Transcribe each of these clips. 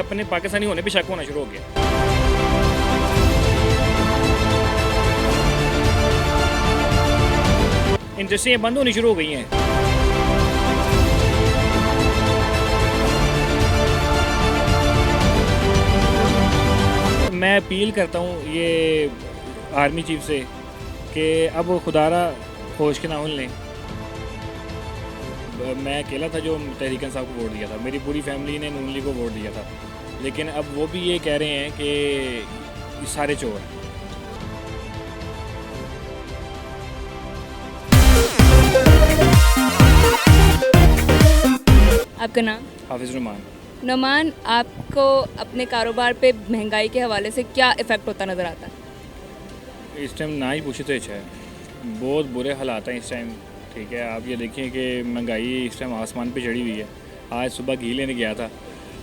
अपने पाकिस्तानी होने पे शक होना शुरू हो गया। इंडस्ट्रियाँ बंद होनी शुरू हो गई हैं। मैं अपील करता हूँ ये आर्मी चीफ से कि अब खुदारा होश के नाउल लें। मैं अकेला था जो तहरीक इंसाफ को वोट दिया था, मेरी पूरी फैमिली ने नून लीग को वोट दिया था, लेकिन अब वो भी ये कह रहे हैं कि सारे चोर हैं। आपका नाम? हाफिज़ नुमान। नुमान, आपको अपने कारोबार पे महंगाई के हवाले से क्या इफ़ेक्ट होता नज़र आता है? इस टाइम ना ही पूछे तो अच्छा है, बहुत बुरे हालात हैं इस टाइम। ठीक है, आप ये देखिए कि महंगाई इस टाइम आसमान पे चढ़ी हुई है। आज सुबह घी लेने गया था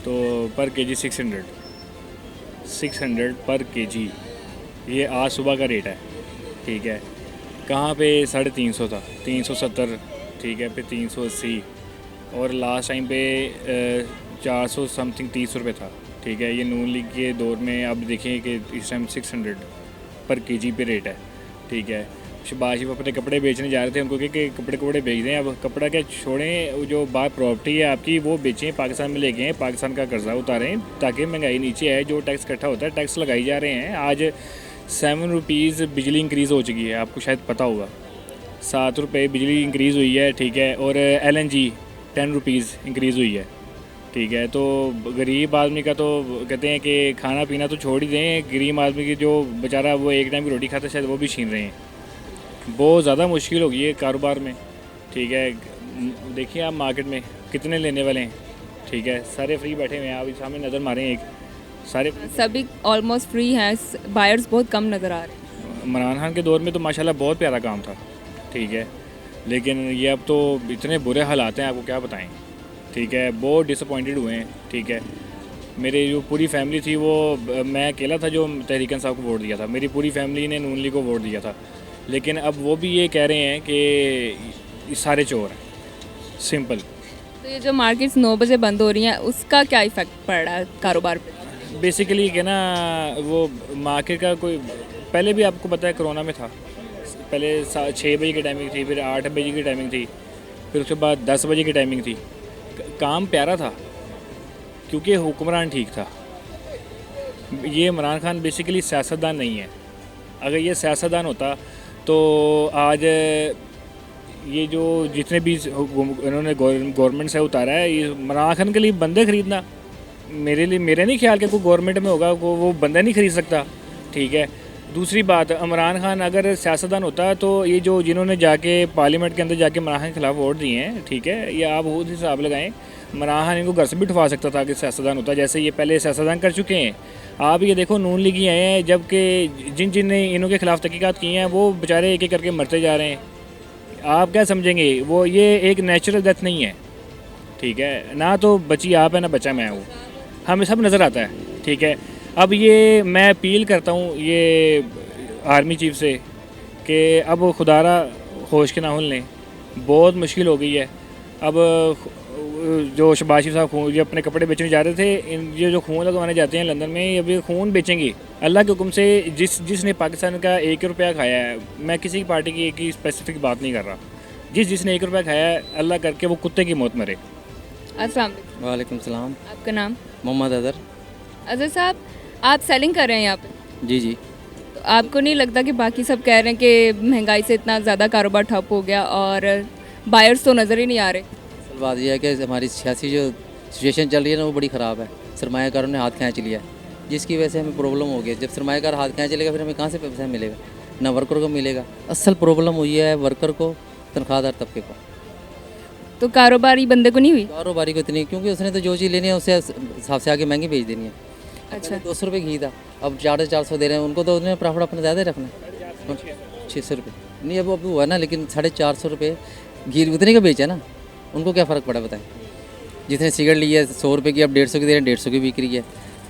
तो पर केजी 600 पर केजी, ये आज सुबह का रेट है। ठीक है, कहाँ पे 350 था, 370, ठीक है, फिर 380 और लास्ट टाइम पे 400 समथिंग 30 रुपये था। ठीक है, ये नून लीग के दौर में अब देखें कि इस टाइम 600 पर केजी पे रेट है। ठीक है, शहबाज शरीफ अपने कपड़े बेचने जा रहे थे, उनको कि कपड़े बेच दें। अब कपड़ा क्या छोड़ें, जो बाहर प्रॉपर्टी है आपकी वो बेचें, पाकिस्तान में ले गए, पाकिस्तान का कर्जा उतारें ताकि महंगाई नीचे आए। जो टैक्स इकट्ठा होता है टैक्स लगाई जा रहे हैं। आज 7 रुपीज़ बिजली इंक्रीज़ हो चुकी है, आपको शायद पता होगा। 7 रुपये बिजली इंक्रीज़ हुई है। ठीक है, और LNG 10 रुपीज़ इंक्रीज़ हुई है। ठीक है, तो गरीब आदमी का तो कहते हैं कि खाना पीना तो छोड़ ही दें, गरीब आदमी की जो बेचारा वो एक टाइम की रोटी खाता है शायद वो भी छीन रहे हैं। बहुत ज़्यादा मुश्किल हो गई है कारोबार में। ठीक है, देखिए आप मार्केट में कितने लेने वाले हैं। ठीक है, सारे फ्री बैठे हुए हैं, आप सामने नज़र मारें, एक सारे सभी ऑलमोस्ट फ्री हैं, बायर्स बहुत कम नज़र आ रहे हैं। इमरान खान के दौर में तो माशाल्लाह बहुत प्यारा काम था। ठीक है, लेकिन ये अब तो इतने बुरे हालात हैं, आपको क्या बताएं। ठीक है, बहुत डिसअपॉइंटेड हुए हैं। ठीक है, मेरे जो पूरी फैमिली थी वो, मैं अकेला था जो तहरीक इंसाफ को वोट दिया था, मेरी पूरी फैमिली ने नून लीग को वोट दिया था, लेकिन अब वो भी ये कह रहे हैं कि सारे चोर हैं, सिंपल। तो ये जो मार्केट्स 9 बजे बंद हो रही हैं उसका क्या इफ़ेक्ट पड़ रहा है कारोबार पे? बेसिकली क्या ना, वो मार्केट का कोई पहले भी आपको पता है कोरोना में था, पहले 6 बजे की टाइमिंग थी, फिर 8 बजे की टाइमिंग थी, फिर उसके बाद 10 बजे की टाइमिंग थी। काम प्यारा था क्योंकि हुक्मरान ठीक था। ये इमरान खान बेसिकली सियासतदान नहीं है। अगर ये सियासतदान होता तो आज ये जो जितने भी इन्होंने गवर्नमेंट से उतारा है, ये इमरान खान के लिए बंदे ख़रीदना मेरे नहीं ख्याल कि कोई गवर्नमेंट में होगा वो बंदा नहीं ख़रीद सकता। ठीक है, दूसरी बात, इमरान खान अगर सियासतदान होता तो ये जो जिन्होंने जाके पार्लियामेंट के अंदर जाके इमरान खान के खिलाफ वोट दिए हैं, ठीक है, ये आप खुद हिसाब लगाएं, इमरान खान इनको घर से भी उठवा सकता था कि सियासतदान होता, जैसे ये पहले सियासतदान कर चुके हैं। आप ये देखो नून लीग ही आए हैं, जबकि जिन ने इन्हों के खिलाफ तहकीकात की हैं वो बेचारे एक एक करके मरते जा रहे हैं। आप क्या समझेंगे, वो ये एक नेचुरल डेथ नहीं है। ठीक है, ना तो बची आप है ना बचा मैं हूँ, हमें सब नज़र आता है। ठीक है, अब ये मैं अपील करता हूँ ये आर्मी चीफ से कि अब खुदारा होश के नाउल लें, बहुत मुश्किल हो गई है। अब जो शहबाज शरीफ साहब ये अपने कपड़े बेचने जा रहे थे, ये जो खून लगवाने जाते हैं लंदन में, ये अभी खून बेचेंगे अल्लाह के हुक्म से। जिसने पाकिस्तान का 1 रुपया खाया है, मैं किसी पार्टी की एक ही स्पेसिफिक बात नहीं कर रहा, जिसने 1 रुपया खाया है अल्लाह करके वो कुत्ते की मौत मरे। अस्सलाम वालेकुम सलाम। आपका नाम? मोहम्मद अदर। अजहर साहब, आप सेलिंग कर रहे हैं यहाँ पे, जी जी। तो आपको नहीं लगता कि बाकी सब कह रहे हैं कि महंगाई से इतना ज़्यादा कारोबार ठप हो गया और बायर्स तो नज़र ही नहीं आ रहे? असल बात यह है कि हमारी सियासी जो सिचुएशन चल रही है ना वो बड़ी ख़राब है। सरमायाकारों ने हाथ खींच लिया, जिसकी वजह से हमें प्रॉब्लम हो गई। जब सरमायाकार हाथ खींच लेगा फिर हमें कहाँ से पैसा मिलेगा, ना वर्कर को मिलेगा। असल प्रॉब्लम हुई है वर्कर को, तनख्वाहदार तबके को। तो कारोबारी बंदे को नहीं हुई? कारोबारी को इतनी, क्योंकि उसने तो जो चीज़ लेनी है उससे हिसाब से आगे महंगी बेच देनी है। अच्छा, 200 रुपये घी था, अब 450 दे रहे हैं उनको, तो उन्होंने प्रॉफिट अपना ज़्यादा रखना है। 600 रुपये नहीं, अब हुआ ना, लेकिन 450 रुपये घी उतने का बेचा ना, उनको क्या फ़र्क पड़ा बताएं। जिसने सिगरेट ली है 100 रुपये की, अब 150 की दे रहे हैं, 150 की बिक रही है।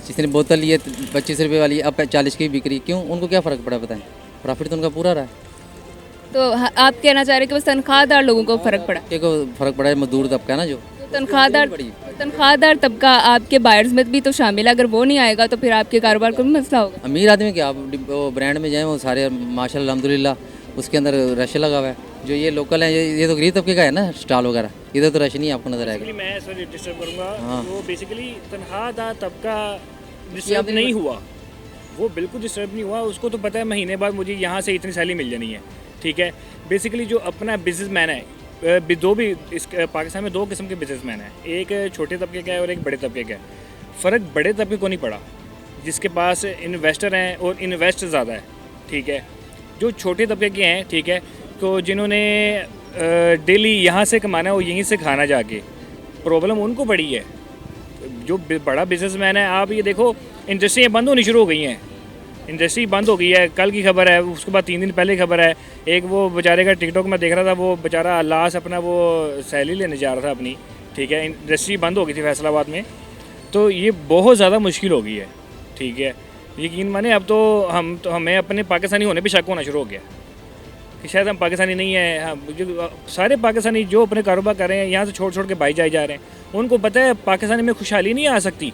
जिसने बोतल ली है 25 रुपये वाली, अब 40 की बिक रही है। क्यों, उनको क्या फ़र्क पड़ा बताएं, प्रॉफिट तो उनका पूरा रहा है। तो आप कहना चाह रहे हैं कि बस तनख्वाहदार लोगों को फ़र्क पड़ा? को फ़र्क पड़ा है, मजदूर तबका है ना जो तनख्वाहदार बड़ी तनख्वाहदार तबका आपके बायर्स में भी तो शामिल है, अगर वो नहीं आएगा तो फिर आपके कारोबार को भी मसला होगा। अमीर आदमी क्या, आप वो ब्रांड में जाएँ वो सारे माशाल्लाह अल्हम्दुलिल्लाह उसके अंदर रश लगा हुआ है। जो ये लोकल है ये तो गरीब तबके का है ना स्टॉल वगैरह, इधर तो रश नहीं आपको नज़र आएगा। Basically, मैं सर डिस्टर्ब करूंगा, हाँ। वो बेसिकली तनख्वाहदार तबका डिस्टर्ब नहीं हुआ, वो बिल्कुल डिस्टर्ब नहीं हुआ। उसको तो पता है महीने बाद मुझे यहाँ से इतनी सैलरी मिल जानी है, ठीक है। बेसिकली जो अपना बिजनेसमैन है, दो भी इस पाकिस्तान में दो किस्म के बिजनेसमैन हैं, एक छोटे तबके का है और एक बड़े तबके का है। फ़र्क बड़े तबके को नहीं पड़ा, जिसके पास इन्वेस्टर हैं और इन्वेस्ट ज़्यादा है, ठीक है। जो छोटे तबके के हैं, ठीक है, तो जिन्होंने डेली यहाँ से कमाना है और यहीं से खाना जाके, प्रॉब्लम उनको पड़ी है। जो बड़ा बिजनेसमैन है, आप ये देखो इंडस्ट्रियाँ बंद होनी शुरू हो गई हैं, इंडस्ट्री बंद हो गई है। कल की खबर है, उसके बाद 3 दिन पहले की खबर है, एक वो बेचारे का टिकटॉक में देख रहा था, वो बेचारा लास्ट अपना वो सैलरी लेने जा रहा था अपनी, ठीक है। इंडस्ट्री बंद हो गई थी फैसलाबाद में, तो ये बहुत ज़्यादा मुश्किल हो गई है, ठीक है। यकीन माने अब तो हमें अपने पाकिस्तानी होने पर शक होना शुरू हो गया कि शायद हम पाकिस्तानी नहीं है। हम जो सारे पाकिस्तानी जो अपने कारोबार कर रहे हैं, यहाँ से छोड़ के भाई जाए जा रहे हैं, उनको पता है पाकिस्तानी में खुशहाली नहीं आ सकती,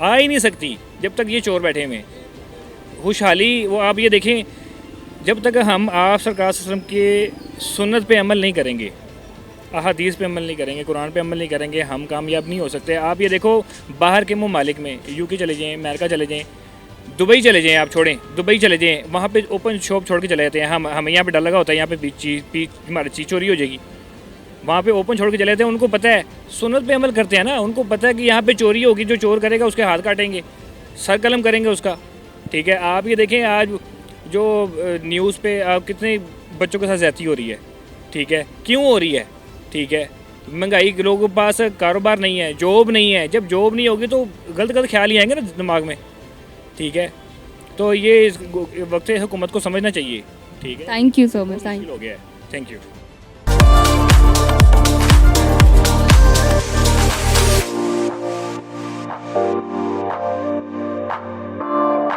आ ही नहीं सकती जब तक ये चोर बैठे हुए हैं। खुशहाली वो आप ये देखें, जब तक हम आप सरकार वसल्लम के सुन्नत पे अमल नहीं करेंगे, अहादीस पे अमल नहीं करेंगे, कुरान पे अमल नहीं करेंगे, हम कामयाब नहीं हो सकते। आप ये देखो बाहर के ममालिक में, यूके चले जाएँ, अमेरिका चले जाएँ, दुबई चले जाएँ, आप छोड़ें दुबई चले जाएँ, वहाँ पे ओपन शॉप छोड़ के चले जाते हैं। हमें यहाँ पे डर लगा होता है, यहाँ पे हमारी चीज़ चोरी हो जाएगी, वहाँ पे ओपन छोड़ के चले जाते हैं। उनको पता है, सुन्नत पे अमल करते हैं ना, उनको पता है कि यहाँ पे चोरी होगी, जो चोर करेगा उसके हाथ काटेंगे, सर कलम करेंगे उसका, ठीक है। आप ये देखें आज जो न्यूज़ पे कितने बच्चों के साथ ज़्यादती हो रही है, ठीक है, क्यों हो रही है, ठीक है। महंगाई, लोगों के पास कारोबार नहीं है, जॉब नहीं है। जब जॉब नहीं होगी तो गलत ख्याल ही आएंगे ना दिमाग में, ठीक है। तो ये इस वक्त हुकूमत को समझना चाहिए, ठीक है। Thank you so much, thank हो गया है, थैंक यू।